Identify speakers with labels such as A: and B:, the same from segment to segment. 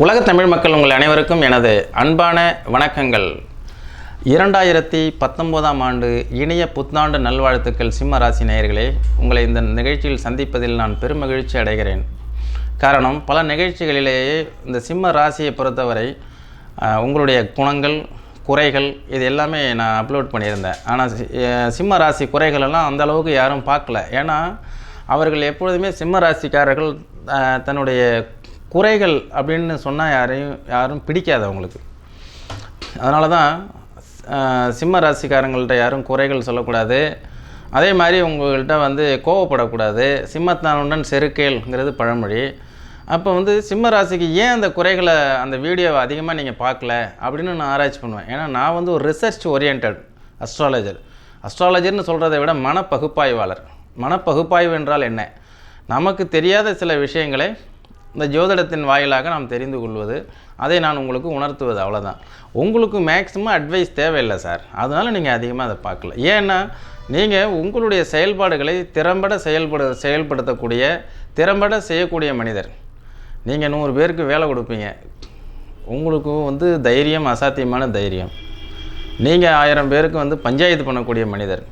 A: உலக தமிழ் மக்கள் உங்கள் அனைவருக்கும் எனது அன்பான வணக்கங்கள். 2019ஆம் ஆண்டு இனிய புத்தாண்டு நல்வாழ்த்துக்கள். சிம்ம ராசி நேயர்களே, உங்களை இந்த நிகழ்ச்சியில் சந்திப்பதில் நான் பெருமகிழ்ச்சி அடைகிறேன். காரணம், பல நிகழ்ச்சிகளிலேயே இந்த சிம்ம ராசியை பொறுத்தவரை உங்களுடைய குணங்கள், குறைகள் இது எல்லாமே நான் அப்லோட் பண்ணியிருந்தேன். ஆனால் சிம்ம ராசி குறைகளெல்லாம் அந்த அளவுக்கு யாரும் பார்க்கல. ஏன்னா அவர்கள் எப்பொழுதுமே சிம்ம ராசிக்காரர்கள் தன்னுடைய குறைகள் அப்படின்னு சொன்னால் யாரும் பிடிக்காது அவங்களுக்கு. அதனால தான் சிம்ம ராசிக்காரங்கள்ட்ட யாரும் குறைகள் சொல்லக்கூடாது. அதே மாதிரி உங்கள்கிட்ட கோவப்படக்கூடாது. சிம்மத்தானுடன் செருக்கேல்ங்கிறது பழமொழி. அப்போ சிம்ம ராசிக்கு ஏன் அந்த குறைகளை அந்த வீடியோவை அதிகமாக நீங்கள் பார்க்கல அப்படின்னு நான் ஆராய்ச்சி பண்ணுவேன். ஏன்னா நான் ஒரு ரிசர்ச் ஓரியன்ட் அஸ்ட்ராலஜர்னு சொல்கிறத விட மனப்பகுப்பாய்வாளர். மனப்பகுப்பாய்வு என்றால் என்ன? நமக்கு தெரியாத சில விஷயங்களை இந்த ஜோதிடத்தின் வாயிலாக நாம் தெரிந்து கொள்வது, அதை நான் உங்களுக்கு உணர்த்துவது, அவ்வளோதான். உங்களுக்கு மேக்ஸிமம் அட்வைஸ் தேவையில்லை சார். அதனால் நீங்கள் அதிகமாக அதை பார்க்கல. ஏன்னா நீங்கள் உங்களுடைய செயல்பாடுகளை திறம்பட செயல்படுத்தக்கூடிய, திறம்பட செய்யக்கூடிய மனிதர். நீங்கள் 100 பேருக்கு வேலை கொடுப்பீங்க. உங்களுக்கு தைரியம், அசாத்தியமான தைரியம். நீங்கள் 1000 பேருக்கு பஞ்சாயத்து பண்ணக்கூடிய மனிதர்.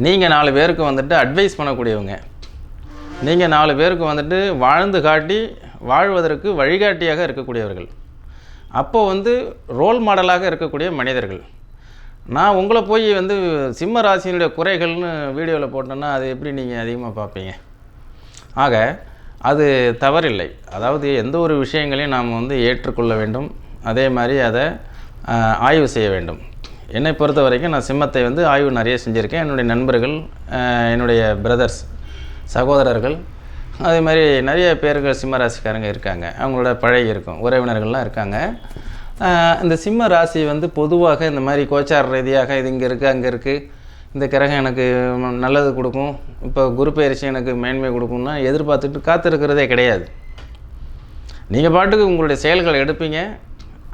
A: நீங்கள் 4 பேருக்கு அட்வைஸ் பண்ணக்கூடியவங்க. நீங்கள் 4 பேருக்கு வாழ்ந்து காட்டி வாழ்வதற்கு வழிகாட்டியாக இருக்கக்கூடியவர்கள். அப்போது ரோல் மாடலாக இருக்கக்கூடிய மனிதர்கள். நான் உங்களை போய் சிம்ம ராசியினுடைய குறைகள்னு வீடியோவில் போட்டேன்னா அது எப்படி நீங்கள் அதிகமாக பார்ப்பீங்க? ஆக அது தவறில்லை. அதாவது எந்த ஒரு விஷயங்களையும் நாம் ஏற்றுக்கொள்ள வேண்டும். அதே மாதிரி அதை ஆய்வு செய்ய வேண்டும். என்னை பொறுத்த வரைக்கும் நான் சிம்மத்தை ஆய்வு நிறைய செஞ்சுருக்கேன். என்னுடைய நண்பர்கள், என்னுடைய பிரதர்ஸ், சகோதரர்கள், அதே மாதிரி நிறைய பேர்கள் சிம்ம ராசிக்காரங்க இருக்காங்க. அவங்களோட பழகி இருக்கும், உறவினர்கள்லாம் இருக்காங்க. இந்த சிம்ம ராசி பொதுவாக இந்த மாதிரி கோச்சார ரீதியாக இது இங்கே இருக்குது, அங்கே இருக்குது, இந்த கிரகம் எனக்கு நல்லது கொடுக்கும், இப்போ குரு பயிற்சி எனக்கு மேன்மை கொடுக்கும்னா எதிர்பார்த்துட்டு காத்திருக்கிறதே கிடையாது. நீங்கள் பாட்டுக்கு உங்களுடைய செயல்களை எடுப்பீங்க.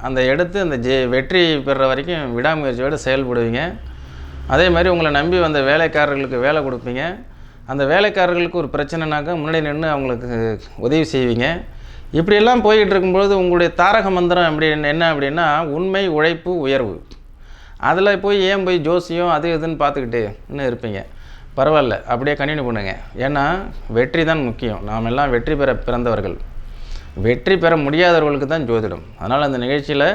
A: அந்த எடுத்து அந்த வெற்றி பெறுற வரைக்கும் விடாமுயற்சியோடு செயல்படுவீங்க. அதே மாதிரி உங்களை நம்பி வந்த வேலைக்காரர்களுக்கு வேலை கொடுப்பீங்க. அந்த வேலைக்காரர்களுக்கு ஒரு பிரச்சனைனாக்கா முன்னாடி நின்று அவங்களுக்கு உதவி செய்வீங்க. இப்படியெல்லாம் போய்கிட்டு இருக்கும்பொழுது உங்களுடைய தாரக மந்திரம் என்ன அப்படின்னா உண்மை, உழைப்பு, உயர்வு. அதில் ஏன் போய் ஜோசியம் அது இதுன்னு பார்த்துக்கிட்டு இன்னும் இருப்பீங்க? பரவாயில்ல, அப்படியே கண்டினியூ பண்ணுங்கள். ஏன்னா வெற்றி தான் முக்கியம். நாம் எல்லாம் வெற்றி பெற பிறந்தவர்கள். வெற்றி பெற முடியாதவர்களுக்கு தான் ஜோதிடம். அதனால் அந்த நிகழ்ச்சியில்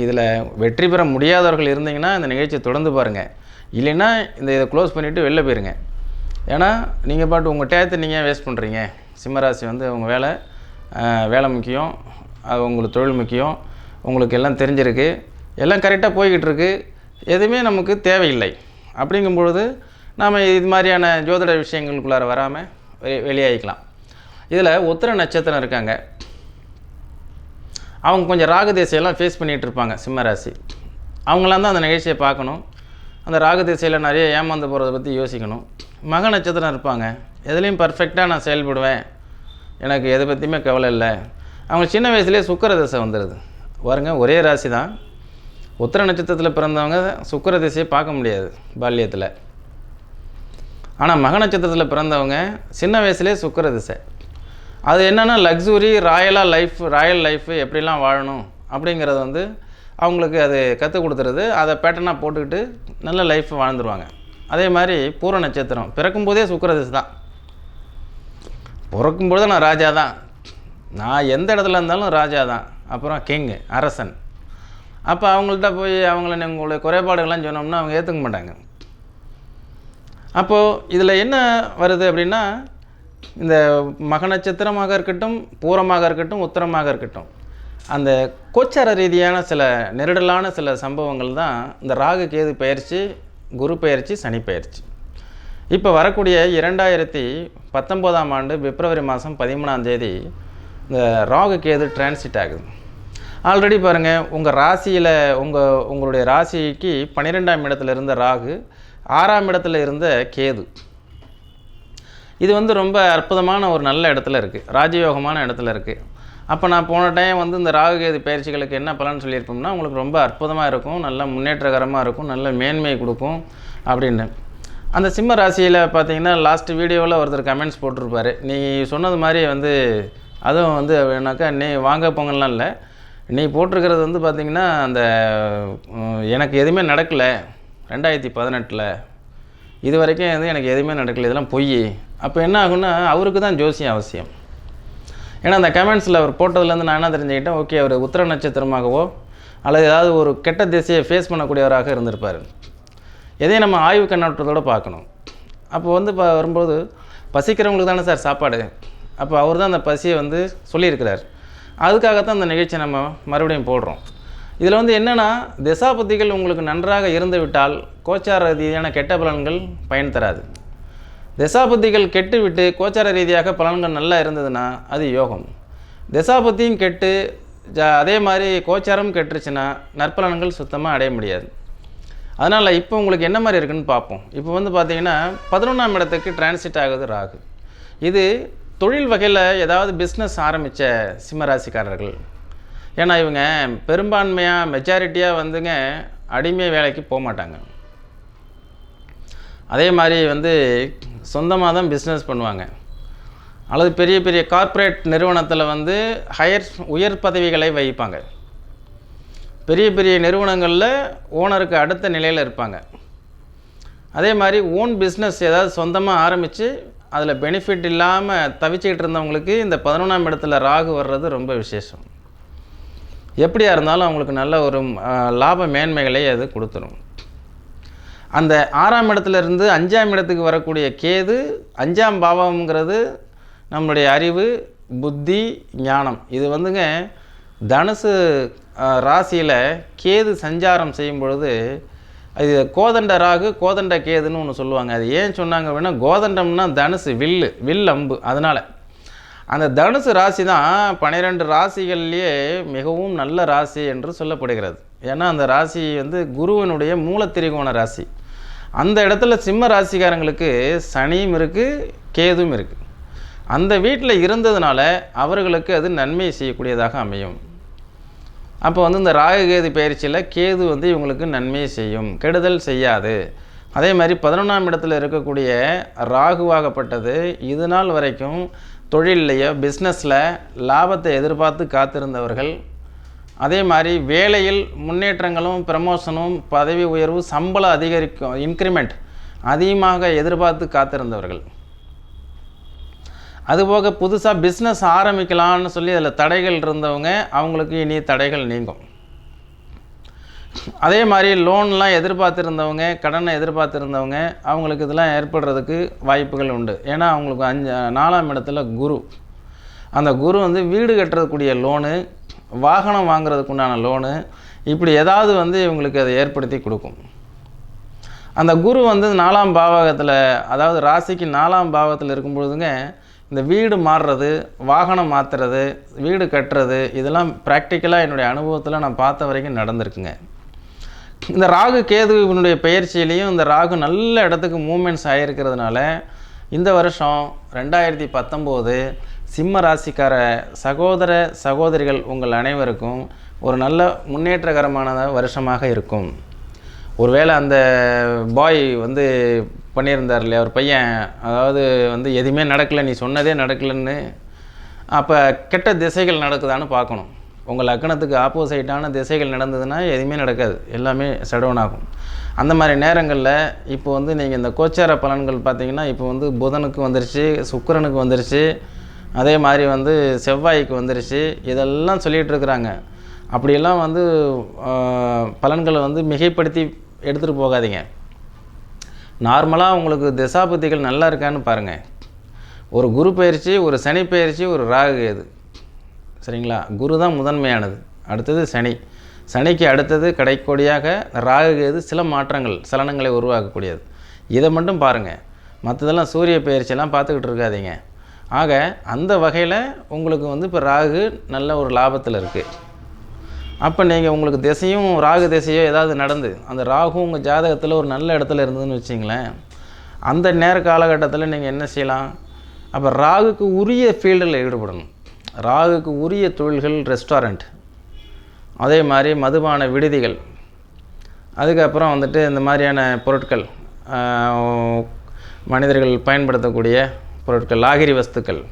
A: இதில் வெற்றி பெற முடியாதவர்கள் இருந்தீங்கன்னா இந்த நிகழ்ச்சியை தொடர்ந்து பாருங்கள். இல்லைன்னா இதை க்ளோஸ் பண்ணிவிட்டு வெளில போயிருங்க. ஏன்னா நீங்கள் பாட்டு உங்கள் டயத்தை நீங்கள் வேஸ்ட் பண்ணுறீங்க. சிம்மராசி உங்கள் வேலை முக்கியம், அது உங்களுக்கு தொழில் முக்கியம், உங்களுக்கு எல்லாம் தெரிஞ்சிருக்கு, எல்லாம் கரெக்டாக போய்கிட்டு இருக்கு, எதுவுமே நமக்கு தேவையில்லை. அப்படிங்கும்பொழுது நாம் இது மாதிரியான ஜோதிட விஷயங்களுக்குள்ளார வராமல் வெளியாகிக்கலாம். இதில் உத்திர நட்சத்திரம் இருக்காங்க. அவங்க கொஞ்சம் ராகு திசையெல்லாம் ஃபேஸ் பண்ணிகிட்டு இருப்பாங்க. சிம்மராசி அவங்களாம் தான் அந்த நிகழ்ச்சியை பார்க்கணும். அந்த ராகு திசையில் நிறைய ஏமாந்து போகிறத பற்றி யோசிக்கணும். மக நட்சத்திரம் இருப்பாங்க. எதுலேயும் பர்ஃபெக்டாக நான் செயல்படுவேன், எனக்கு எதை பற்றியுமே கவலை இல்லை. அவங்க சின்ன வயசுலேயே சுக்கிர திசை வந்துடுது. பாருங்க, ஒரே ராசி தான். உத்திர நட்சத்திரத்தில் பிறந்தவங்க சுக்கிர திசையை பார்க்க முடியாது பால்யத்தில். ஆனால் மக நட்சத்திரத்தில் பிறந்தவங்க சின்ன வயசுலேயே சுக்கிர திசை. அது என்னென்னா லக்ஸுரி, ராயல் லைஃப் எப்படிலாம் வாழணும் அப்படிங்கிறது அவங்களுக்கு அது கற்றுக் கொடுத்துருது. அதை பேட்டர்னாக போட்டுக்கிட்டு நல்ல லைஃப் வாழ்ந்துருவாங்க. அதே மாதிரி பூர நட்சத்திரம் பிறக்கும்போதே சுக்கிர திசை தான். பிறக்கும்போது நான் ராஜா தான், நான் எந்த இடத்துல இருந்தாலும் ராஜா தான், அப்புறம் கிங்கு, அரசன். அப்போ அவங்கள்ட்ட போய் உங்களுடைய குறைபாடுகள்லாம் சொன்னோம்னா அவங்க ஏற்றுக்க மாட்டாங்க. அப்போது இதில் என்ன வருது அப்படின்னா, இந்த மக நட்சத்திரமாக இருக்கட்டும், பூரமாக இருக்கட்டும், உத்தரமாக இருக்கட்டும், அந்த கோச்சார ரீதியான சில நெருடலான சில சம்பவங்கள் தான் இந்த ராகு கேது பயிற்சி, குரு பயிற்சி, சனி பயிற்சி. இப்போ வரக்கூடிய 2019ஆம் ஆண்டு பிப்ரவரி மாதம் 13ஆம் தேதி இந்த ராகு கேது டிரான்சிட் ஆகுது. ஆல்ரெடி பாருங்கள், உங்கள் ராசியில் உங்களுடைய ராசிக்கு 12ஆம் இடத்துல இருந்த ராகு, 6ஆம் இடத்துல இருந்த கேது. இது ரொம்ப அற்புதமான ஒரு நல்ல இடத்துல இருக்குது, ராஜயோகமான இடத்துல இருக்குது. அப்போ நான் போன டைம் இந்த ராகு கேது பயிற்சிகளுக்கு என்ன பலன் சொல்லியிருப்போம்னா, உங்களுக்கு ரொம்ப அற்புதமாக இருக்கும், நல்ல முன்னேற்றகரமாக இருக்கும், நல்ல மேன்மை கொடுக்கும் அப்படின்னு. அந்த சிம்ம ராசியில் பார்த்தீங்கன்னா லாஸ்ட் வீடியோவில் ஒருத்தர் கமெண்ட்ஸ் போட்டிருப்பார், நீ சொன்னது மாதிரி அதுவும் வந்து வேணாக்கா நீ வாங்க போங்கலாம் இல்லை, நீ போட்டிருக்கிறது வந்து பார்த்திங்கன்னா அந்த எனக்கு எதுவுமே நடக்கலை 2018 இது வரைக்கும் வந்து எனக்கு எதுவுமே நடக்கலை, இதெல்லாம் பொய். அப்போ என்ன ஆகுன்னா அவருக்கு தான் ஜோசியம் அவசியம். ஏன்னா அந்த கமெண்ட்ஸில் அவர் போட்டதுலேருந்து நான் என்ன தெரிஞ்சுக்கிட்டேன், ஓகே அவர் உத்திர நட்சத்திரமாகவோ அல்லது ஏதாவது ஒரு கெட்ட திசையை ஃபேஸ் பண்ணக்கூடியவராக இருந்திருப்பார். எதையும் நம்ம ஆய்வு கண்ணோட்டத்தோடு பார்க்கணும். அப்போ வந்து வரும்போது பசிக்கிறவங்களுக்கு தானே சார் சாப்பாடு, அப்போ அவர் தான் அந்த பசியை வந்து சொல்லியிருக்கிறார். அதுக்காகத்தான் அந்த நிகழ்ச்சியை நம்ம மறுபடியும் போடுறோம். இதில் வந்து என்னென்னா, திசாபுத்திகள் உங்களுக்கு நன்றாக இருந்து விட்டால் கோச்சார ரீதியான கெட்ட பலன்கள் பயன் தராது. திசாபுத்திகள் கெட்டு விட்டு கோச்சார ரீதியாக பலன்கள் நல்லா இருந்ததுன்னா அது யோகம். திசாபுத்தியும் கெட்டு அதே மாதிரி கோச்சாரம் கெட்டுருச்சுன்னா நற்பலன்கள் சுத்தமாக அடைய முடியாது. அதனால் இப்போ உங்களுக்கு என்ன மாதிரி இருக்குதுன்னு பார்ப்போம். இப்போ வந்து பார்த்திங்கன்னா 11ஆம் இடத்துக்கு டிரான்சிட் ஆகுது ராகு. இது தொழில் வகையில் ஏதாவது பிஸ்னஸ் ஆரம்பித்த சிம்மராசிக்காரர்கள். ஏன்னா இவங்க பெரும்பான்மையாக மெஜாரிட்டியாக வந்துங்க அடிமை வேலைக்கு போக மாட்டாங்க. அதே மாதிரி வந்து சொந்தமாக தான் பிஸ்னஸ் பண்ணுவாங்க. அல்லது பெரிய பெரிய கார்ப்பரேட் நிறுவனத்தில் வந்து உயர் பதவிகளை வகிப்பாங்க. பெரிய பெரிய நிறுவனங்களில் ஓனருக்கு அடுத்த நிலையில் இருப்பாங்க. அதே மாதிரி ஓன் பிஸ்னஸ் ஏதாவது சொந்தமாக ஆரம்பித்து அதில் பெனிஃபிட் இல்லாமல் தவிச்சிக்கிட்டு இருந்தவங்களுக்கு இந்த 11ஆம் இடத்துல ராகு வர்றது ரொம்ப விசேஷம். எப்படியா இருந்தாலும் அவங்களுக்கு நல்ல ஒரு லாப மேன்மைகளை அது கொடுத்துரும். அந்த 6ஆம் இடத்துலேருந்து 5ஆம் இடத்துக்கு வரக்கூடிய கேது, 5ஆம் பாவம்ங்கிறது நம்மளுடைய அறிவு, புத்தி, ஞானம். இது வந்துங்க தனுசு ராசியில் கேது சஞ்சாரம் செய்யும் பொழுது அது கோதண்ட ராகு கோதண்ட கேதுன்னு ஒன்று சொல்லுவாங்க. அது ஏன் சொன்னாங்க அப்படின்னா, கோதண்டம்னா தனுசு, வில் அம்பு. அதனால் அந்த தனுசு ராசி தான் 12 ராசிகள்லேயே மிகவும் நல்ல ராசி என்று சொல்லப்படுகிறது. ஏன்னா அந்த ராசி வந்து குருவினுடைய மூலத்திரிகோண ராசி. அந்த இடத்துல சிம்ம ராசிக்காரங்களுக்கு சனியும் இருக்குது, கேதும் இருக்குது. அந்த வீட்டில் இருந்ததுனால அவர்களுக்கு அது நன்மை செய்யக்கூடியதாக அமையும். அப்போ வந்து இந்த ராகு கேது பயிற்சியில் கேது வந்து இவங்களுக்கு நன்மையை செய்யும், கெடுதல் செய்யாது. அதே மாதிரி 11ஆம் இடத்துல இருக்கக்கூடிய ராகுவாகப்பட்டது இது நாள் வரைக்கும் தொழிலையோ பிஸ்னஸில் லாபத்தை எதிர்பார்த்து காத்திருந்தவர்கள், அதே மாதிரி வேலையில் முன்னேற்றங்களும் ப்ரமோஷனும் பதவி உயர்வு சம்பளம் அதிகரிக்கும் இன்க்ரிமெண்ட் அதிகமாக எதிர்பார்த்து காத்திருந்தவர்கள், அதுபோக புதுசாக பிஸ்னஸ் ஆரம்பிக்கலான்னு சொல்லி அதில் தடைகள் இருந்தவங்க அவங்களுக்கு இனி தடைகள் நீங்கும். அதே மாதிரி லோன்லாம் எதிர்பார்த்துருந்தவங்க, கடனை எதிர்பார்த்துருந்தவங்க அவங்களுக்கு இதெல்லாம் ஏற்படுறதுக்கு வாய்ப்புகள் உண்டு. ஏன்னா அவங்களுக்கு 4ஆம் இடத்துல குரு. அந்த குரு வந்து வீடு கட்டுறதுக்கூடிய லோனு, வாகனம் வாங்குறதுக்கு உண்டான லோனு, இப்படி ஏதாவது வந்து இவங்களுக்கு அதை ஏற்படுத்தி கொடுக்கும். அந்த குரு வந்து 4ஆம் பாவகத்தில், அதாவது ராசிக்கு 4ஆம் பாவத்தில் இருக்கும்பொழுதுங்க இந்த வீடு மாறுறது, வாகனம் மாற்றுறது, வீடு கட்டுறது, இதெல்லாம் ப்ராக்டிக்கலாக என்னுடைய அனுபவத்தில் நான் பார்த்த வரைக்கும் நடந்திருக்குங்க. இந்த ராகு கேதுவினுடைய பயிற்சியிலையும் இந்த ராகு நல்ல இடத்துக்கு மூமெண்ட்ஸ் ஆகிருக்கிறதுனால இந்த வருஷம் 2019 சிம்ம ராசிக்கார சகோதர சகோதரிகள் உங்கள் அனைவருக்கும் ஒரு நல்ல முன்னேற்றகரமான வருஷமாக இருக்கும். ஒருவேளை அந்த பாய் வந்து பண்ணியிருந்தார் இல்லையா, ஒரு பையன், அதாவது வந்து எதுவுமே நடக்கலை, நீ சொன்னதே நடக்கலைன்னு, அப்போ கெட்ட திசைகள் நடக்குதான்னு பார்க்கணும். உங்கள் லக்னத்துக்கு ஆப்போசைட்டான திசைகள் நடந்ததுன்னா எதுவுமே நடக்காது, எல்லாமே ஷடவுன் ஆகும். அந்த மாதிரி நேரங்களில் இப்போ வந்து நீங்கள் இந்த கோச்சார பலன்கள் பார்த்திங்கன்னா இப்போ வந்து புதனுக்கு வந்துருச்சு, சுக்கிரனுக்கு வந்துருச்சு, அதே மாதிரி வந்து செவ்வாய்க்கு வந்துருச்சு, இதெல்லாம் சொல்லிகிட்டு இருக்கிறாங்க. அப்படியெல்லாம் வந்து பலன்களை வந்து மிகைப்படுத்தி எடுத்துகிட்டு போகாதீங்க. நார்மலாக உங்களுக்கு திசாபுத்திகள் நல்லா இருக்கான்னு பாருங்கள். ஒரு குரு பயிற்சி, ஒரு சனி பயிற்சி, ஒரு ராகு கேது, சரிங்களா? குரு தான் முதன்மையானது, அடுத்தது சனி, சனிக்கு அடுத்தது கடைக்கோடியாக ராகு கேது சில மாற்றங்கள் சலனங்களை உருவாக்கக்கூடியது. இதை மட்டும் பாருங்கள், மற்றதெல்லாம் சூரிய பயிற்சியெல்லாம் பார்த்துக்கிட்டு இருக்காதீங்க. ஆக அந்த வகையில் உங்களுக்கு வந்து இப்போ ராகு நல்ல ஒரு லாபத்தில் இருக்குது. அப்போ நீங்கள் உங்களுக்கு திசையும் ராகு திசையோ ஏதாவது நடந்து அந்த ராகு உங்கள் ஜாதகத்தில் ஒரு நல்ல இடத்துல இருந்ததுன்னு வச்சிங்களேன், அந்த நேர காலகட்டத்தில் நீங்கள் என்ன செய்யலாம், அப்போ ராகுக்கு உரிய ஃபீல்டில் ஈடுபடணும். ராகுக்கு உரிய தொழில்கள், ரெஸ்டாரண்ட், அதே மாதிரி மதுபான விடுதிகள், அதுக்கப்புறம் வந்துட்டு இந்த மாதிரியான பொருட்கள், மனிதர்கள் பயன்படுத்தக்கூடிய பொருட்கள், லாகிரி வஸ்துக்கள்,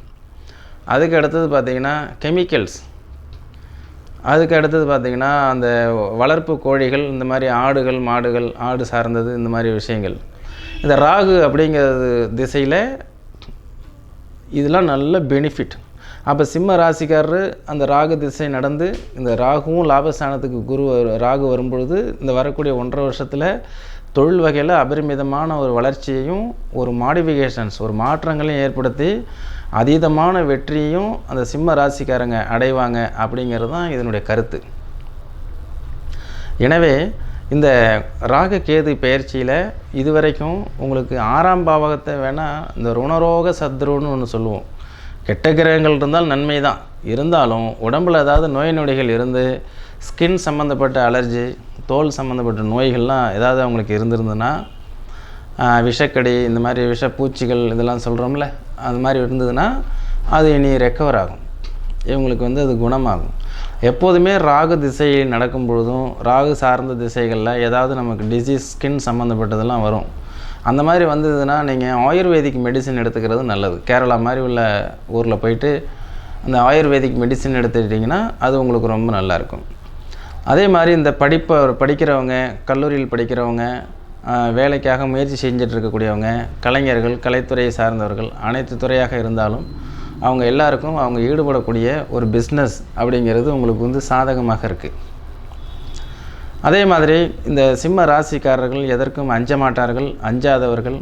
A: அதுக்கு அடுத்தது பார்த்திங்கன்னா கெமிக்கல்ஸ், அதுக்கு அடுத்தது பார்த்திங்கன்னா அந்த வளர்ப்பு கோழிகள், இந்த மாதிரி ஆடுகள் மாடுகள், ஆடு சார்ந்தது இந்த மாதிரி விஷயங்கள். இந்த ராகு அப்படிங்கிறது திசையில் இதெல்லாம் நல்ல பெனிஃபிட். அப்போ சிம்ம ராசிக்காரர் அந்த ராகு திசை நடந்து இந்த ராகுவும் லாபஸ்தானத்துக்கு ராகு வரும்பொழுது இந்த வரக்கூடிய 1.5 வருஷத்தில் தொழில் வகையில் அபரிமிதமான ஒரு வளர்ச்சியையும் ஒரு மாடிஃபிகேஷன்ஸ், ஒரு மாற்றங்களையும் ஏற்படுத்தி அதீதமான வெற்றியையும் அந்த சிம்ம ராசிக்காரங்க அடைவாங்க அப்படிங்கிறது தான் இதனுடைய கருத்து. எனவே இந்த ராகு கேது பெயர்ச்சியில் இதுவரைக்கும் உங்களுக்கு 6ஆம் பாவகத்தை வேணால் இந்த ருணரோக சத்ருன்னு ஒன்று சொல்லுவோம். கெட்ட கிரகங்கள் இருந்தால் நன்மை தான், இருந்தாலும் உடம்பில் ஏதாவது நோய் நொடிகள் இருந்து ஸ்கின் சம்மந்தப்பட்ட அலர்ஜி, தோல் சம்மந்தப்பட்ட நோய்கள்லாம் ஏதாவது அவங்களுக்கு இருந்திருந்ததுன்னா, விஷக்கடி, இந்த மாதிரி விஷப்பூச்சிகள் இதெல்லாம் சொல்கிறோம்ல, அது மாதிரி இருந்ததுன்னா அது இனி ரெக்கவர் ஆகும், இவங்களுக்கு அது குணமாகும். எப்போதுமே ராகு திசையில் நடக்கும் பொழுதும் ராகு சார்ந்த திசைகளில் ஏதாவது நமக்கு டிசீஸ் ஸ்கின் சம்மந்தப்பட்டதெல்லாம் வரும். அந்த மாதிரி வந்ததுன்னா நீங்கள் ஆயுர்வேதிக் மெடிசன் எடுத்துக்கிறது நல்லது. கேரளா மாதிரி உள்ள ஊரில் போயிட்டு அந்த ஆயுர்வேதிக் மெடிசன் எடுத்துக்கிட்டிங்கன்னா அது உங்களுக்கு ரொம்ப நல்லாயிருக்கும். அதே மாதிரி இந்த படிக்கிறவங்க, கல்லூரியில் படிக்கிறவங்க, வேலைக்காக முயற்சி செஞ்சுட்டு இருக்கக்கூடியவங்க, கலைஞர்கள், கலைத்துறையை சார்ந்தவர்கள், அனைத்து துறையாக இருந்தாலும் அவங்க எல்லாருக்கும் அவங்க ஈடுபடக்கூடிய ஒரு பிஸ்னஸ் அப்படிங்கிறது உங்களுக்கு சாதகமாக இருக்குது. அதே மாதிரி இந்த சிம்ம ராசிக்காரர்கள் எதற்கும் அஞ்ச மாட்டார்கள், அஞ்சாதவர்கள்.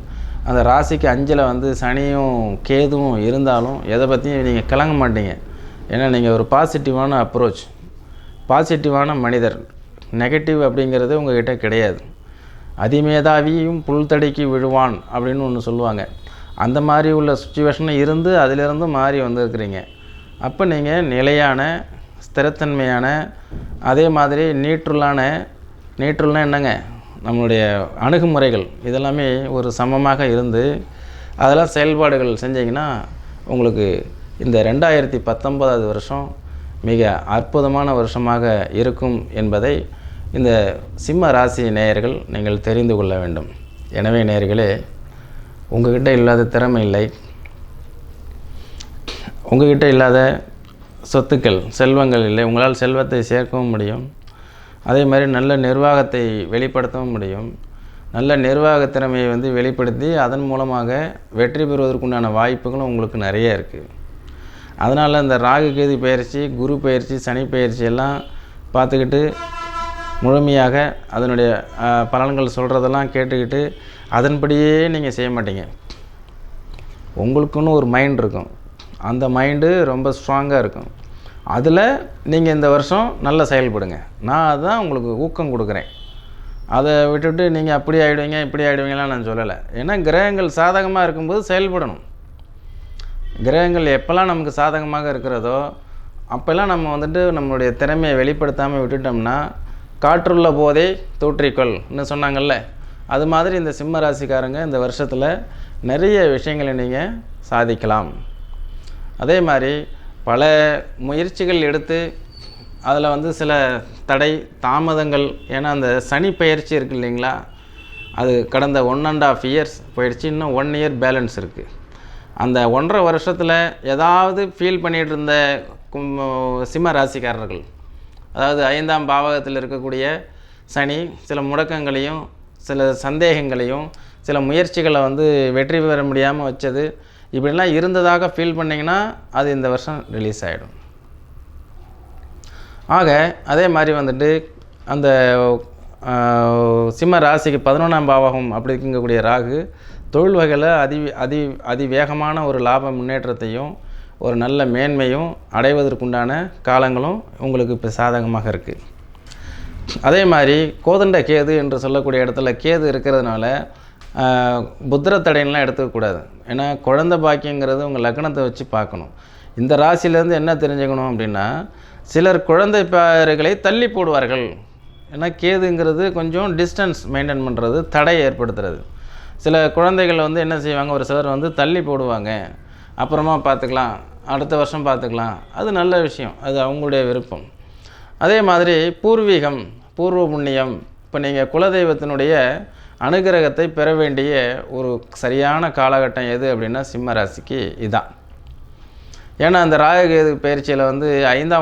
A: அந்த ராசிக்கு 5ல் சனியும் கேதுவும் இருந்தாலும் எதை பற்றியும் நீங்கள் கலங்க மாட்டீங்க. ஏன்னா நீங்கள் ஒரு பாசிட்டிவான அப்ரோச், பாசிட்டிவான மனிதர். நெகட்டிவ் அப்படிங்கிறது உங்கள்கிட்ட கிடையாது. அதிமேதாவியும் புல்தடிக்கு விழுவான் அப்படின்னு ஒன்று சொல்லுவாங்க. அந்த மாதிரி உள்ள சுச்சுவேஷனில் இருந்து அதிலிருந்து மாறி வந்திருக்கிறீங்க. அப்போ நீங்கள் நிலையான, ஸ்திரத்தன்மையான, அதே மாதிரி நீற்றுள்ளான என்னங்க, நம்மளுடைய அணுகுமுறைகள் இதெல்லாமே ஒரு சமமாக இருந்து அதெல்லாம் செயல்பாடுகள் செஞ்சிங்கன்னா உங்களுக்கு இந்த 2019 வருஷம் மிக அற்புதமான வருஷமாக இருக்கும் என்பதை இந்த சிம்ம ராசி நேயர்கள் நீங்கள் தெரிந்து கொள்ள வேண்டும். எனவே நேயர்களே, உங்கள்கிட்ட இல்லாத திறமை இல்லை, உங்கள்கிட்ட இல்லாத சொத்துக்கள், செல்வங்கள் இல்லை. உங்களால் செல்வத்தை சேர்க்கவும் முடியும், அதே மாதிரி நல்ல நிர்வாகத்தை வெளிப்படுத்தவும் முடியும். நல்ல நிர்வாக திறமையை வெளிப்படுத்தி அதன் மூலமாக வெற்றி பெறுவதற்குண்டான வாய்ப்புகளும் உங்களுக்கு நிறைய இருக்குது. அதனால் இந்த ராகு கேது பயிற்சி, குரு பயிற்சி, சனி பயிற்சி எல்லாம் பார்த்துக்கிட்டு முழுமையாக அதனுடைய பலன்கள் சொல்கிறதெல்லாம் கேட்டுக்கிட்டு அதன்படியே நீங்கள் செய்ய மாட்டீங்க. உங்களுக்குன்னு ஒரு மைண்ட் இருக்கும், அந்த மைண்டு ரொம்ப ஸ்ட்ராங்காக இருக்கும். அதில் நீங்கள் இந்த வருஷம் நல்லா செயல்படுங்க. நான் அதுதான் உங்களுக்கு ஊக்கம் கொடுக்குறேன். அதை விட்டுவிட்டு நீங்கள் அப்படி ஆகிடுவீங்க இப்படி ஆகிடுவீங்களாம் நான் சொல்லலை. ஏன்னா கிரகங்கள் சாதகமாக இருக்கும்போது செயல்படணும். கிரகங்கள் எப்போல்லாம் நமக்கு சாதகமாக இருக்கிறதோ அப்போல்லாம் நம்ம நம்மளுடைய திறமையை வெளிப்படுத்தாமல் விட்டுட்டோம்னா காற்றுள்ள போதே தூற்றிக்கொள்னு சொன்னாங்கல்ல, அது மாதிரி இந்த சிம்ம ராசிக்காரங்க இந்த வருஷத்தில் நிறைய விஷயங்களை நீங்கள் சாதிக்கலாம். அதே மாதிரி பல முயற்சிகள் எடுத்து அதில் சில தடை தாமதங்கள், ஏன்னா அந்த சனி பயிற்சி இருக்குது இல்லைங்களா, அது கடந்த 1.5 இயர்ஸ் போயிடுச்சு, இன்னும் 1 இயர் பேலன்ஸ் இருக்குது. அந்த 1.5 வருஷத்தில் ஏதாவது ஃபீல் பண்ணிகிட்டு இருந்த சிம்ம ராசிக்காரர்கள், அதாவது 5ஆம் பாவகத்தில் இருக்கக்கூடிய சனி சில முடக்கங்களையும் சில சந்தேகங்களையும் சில முயற்சிகளை வெற்றி பெற முடியாமல் வச்சது, இப்படிலாம் இருந்ததாக ஃபீல் பண்ணிங்கன்னா அது இந்த வருஷம் ரிலீஸ் ஆகிடும். ஆக அதே மாதிரி அந்த சிம்ம ராசிக்கு 11ஆம் பாவகம் அப்படி இருக்கக்கூடிய ராகு தொழில் வகையில் அதிவேகமான ஒரு லாப முன்னேற்றத்தையும் ஒரு நல்ல மேன்மையும் அடைவதற்குண்டான காலங்களும் உங்களுக்கு இப்போ சாதகமாக இருக்குது. அதே மாதிரி கோதண்ட கேது என்று சொல்லக்கூடிய இடத்துல கேது இருக்கிறதுனால புத்திரத்தடையெல்லாம் எடுத்துக்கக்கூடாது. ஏன்னா குழந்தை பாக்கியங்கிறது உங்கள் லக்னத்தை வச்சு பார்க்கணும். இந்த ராசியிலேருந்து என்ன தெரிஞ்சுக்கணும் அப்படின்னா, சிலர் குழந்தை பேறுகளை தள்ளி போடுவார்கள். ஏன்னா கேதுங்கிறது கொஞ்சம் டிஸ்டன்ஸ் மெயின்டைன் பண்ணுறது, தடை ஏற்படுத்துறது. சில குழந்தைகள் என்ன செய்வாங்க, ஒரு சிலர் தள்ளி போடுவாங்க, அப்புறமா பார்த்துக்கலாம், அடுத்த வருஷம் பார்த்துக்கலாம். அது நல்ல விஷயம், அது அவங்களுடைய விருப்பம். அதே மாதிரி பூர்வீகம், பூர்வ புண்ணியம், இப்போ நீங்கள் குலதெய்வத்தினுடைய அனுகிரகத்தை பெற வேண்டிய ஒரு சரியான காலகட்டம் எது அப்படின்னா சிம்ம ராசிக்கு இதான். ஏன்னா அந்த ராகு கேது பயிற்சியில் வந்து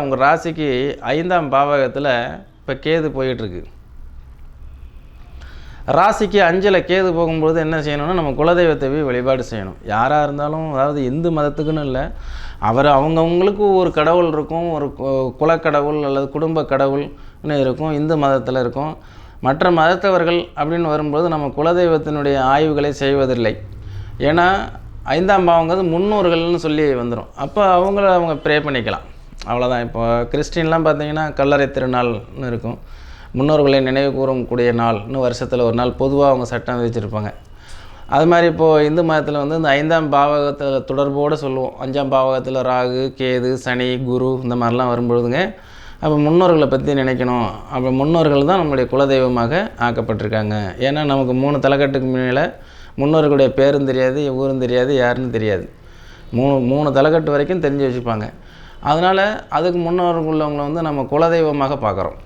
A: உங்கள் ராசிக்கு 5ஆம் பாவகத்தில் இப்போ கேது போயிட்டுருக்கு. ராசிக்கு 5ல் கேது போகும்போது என்ன செய்யணும்னா நம்ம குலதெய்வத்தை போய் வழிபாடு செய்யணும். யாராக இருந்தாலும், அதாவது இந்து மதத்துக்குன்னு இல்லை, அவங்கவுங்களுக்கு ஒரு கடவுள் இருக்கும், ஒரு குலக்கடவுள் அல்லது குடும்ப கடவுள்னு இருக்கும், இந்து மதத்தில் இருக்கும். மற்ற மதத்தவர்கள் அப்படின்னு வரும்போது நம்ம குலதெய்வத்தினுடைய ஆய்வுகளை செய்வதில்லை. ஏன்னா 5ஆம் பாவங்கிறது முன்னோர்கள்னு சொல்லி வந்துடும். அப்போ அவங்க ப்ரே பண்ணிக்கலாம், அவ்வளோதான். இப்போ கிறிஸ்டின்லாம் பார்த்திங்கன்னா கல்லறை திருநாள்னு இருக்கும், முன்னோர்களை நினைவு கூறக்கூடிய நாள்னு வருஷத்தில் ஒரு நாள் பொதுவாக அவங்க சட்டம் வச்சுருப்பாங்க. அது மாதிரி இப்போது இந்து மதத்தில் வந்து இந்த 5ஆம் பாவகத்தில் தொடர்போடு சொல்லுவோம். 5ஆம் பாவகத்தில் ராகு, கேது, சனி, குரு இந்த மாதிரிலாம் வரும்பொழுதுங்க, அப்போ முன்னோர்களை பற்றி நினைக்கணும். அப்போ முன்னோர்கள் தான் நம்மளுடைய குலதெய்வமாக ஆக்கப்பட்டிருக்காங்க. ஏன்னா நமக்கு 3 தலைக்கட்டுக்கு மேலே முன்னோர்களுடைய பேரும் தெரியாது, ஊரும் தெரியாது, யாருன்னு தெரியாது. 3 தலைக்கட்டு வரைக்கும் தெரிஞ்சு வச்சுப்பாங்க. அதனால் அதுக்கு முன்னோர்கள் உள்ளவங்களை வந்து நம்ம குலதெய்வமாக பார்க்குறோம்.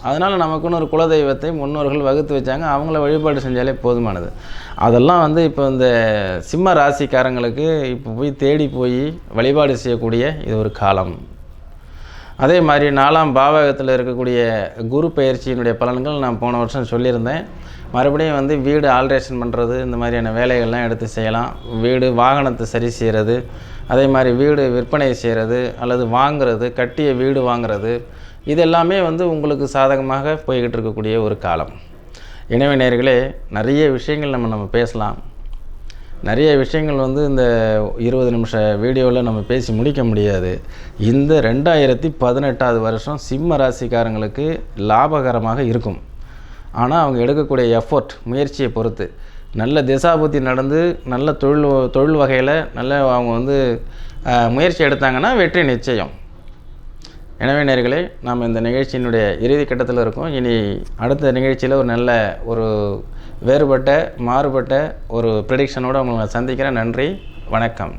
A: அதனால் நமக்குன்னு ஒரு குலதெய்வத்தை முன்னோர்கள் வகுத்து வச்சாங்க, அவங்கள வழிபாடு செஞ்சாலே போதுமானது. அதெல்லாம் வந்து இப்போ இந்த சிம்ம ராசிக்காரங்களுக்கு இப்போ போய் தேடி போய் வழிபாடு செய்யக்கூடிய இது ஒரு காலம். அதே மாதிரி 4ஆம் பாவகத்தில் இருக்கக்கூடிய குரு பயிற்சியினுடைய பலன்கள் நான் போன வருஷம் சொல்லியிருந்தேன். மறுபடியும் வந்து வீடு ஆல்ட்ரேஷன் பண்ணுறது, இந்த மாதிரியான வேலைகள்லாம் எடுத்து செய்யலாம். வீடு வாகனத்தை சரி செய்கிறது, அதே மாதிரி வீடு விற்பனை செய்கிறது அல்லது வாங்கிறது, கட்டிய வீடு வாங்கிறது, இது எல்லாமே வந்து உங்களுக்கு சாதகமாக போய்கிட்டு இருக்கக்கூடிய ஒரு காலம். எனவே நேயர்களே, நிறைய விஷயங்கள் நம்ம பேசலாம். நிறைய விஷயங்கள் வந்து இந்த 20 நிமிஷ வீடியோவில் நம்ம பேசி முடிக்க முடியாது. இந்த 2018 வருஷம் சிம்ம ராசிக்காரங்களுக்கு லாபகரமாக இருக்கும். ஆனால் அவங்க எடுக்கக்கூடிய எஃபோர்ட், முயற்சியை பொறுத்து, நல்ல திசாபுத்தி நடந்து நல்ல தொழில் வகையில் நல்ல அவங்க வந்து முயற்சி எடுத்தாங்கன்னா வெற்றி நிச்சயம். எனவே நேயர்களே, நாம் இந்த நிகழ்ச்சியினுடைய இறுதி கட்டத்தில் இருக்கோம். இனி அடுத்த நிகழ்ச்சியில் ஒரு நல்ல ஒரு மாறுபட்ட ஒரு ப்ரெடிக்ஷனோடு உங்களை சந்திக்கிறேன். நன்றி, வணக்கம்.